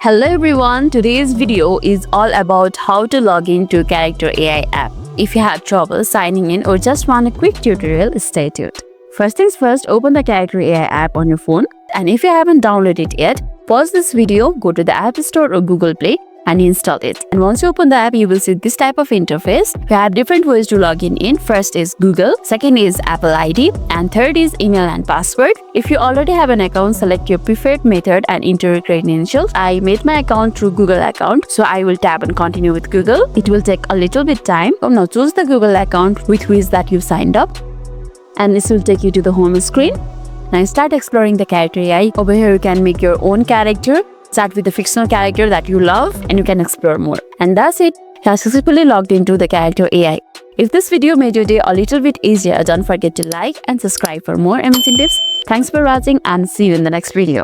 Hello everyone, today's video is all about how to log into Character AI app. If you have trouble signing in or just want a quick tutorial, stay tuned. First things first, open the Character AI app on your phone, and if you haven't downloaded it yet, pause this video, go to the App Store or Google Play and install it. And once you open the app, you will see this type of interface. You have different ways to log in. First is Google, second is Apple ID, and third is email and password. If you already have an account, select your preferred method and enter your credentials. I made my account through Google account, so I will tap and continue with Google. It will take a little bit time. Now choose the Google account with which that you signed up, and this will take you to the home screen. Now start exploring the Character AI. Over here you can make your own character. Start with the fictional character that you love and you can explore more. And that's it. You have successfully logged into the Character AI. If this video made your day a little bit easier, don't forget to like and subscribe for more amazing tips. Thanks for watching and see you in the next video.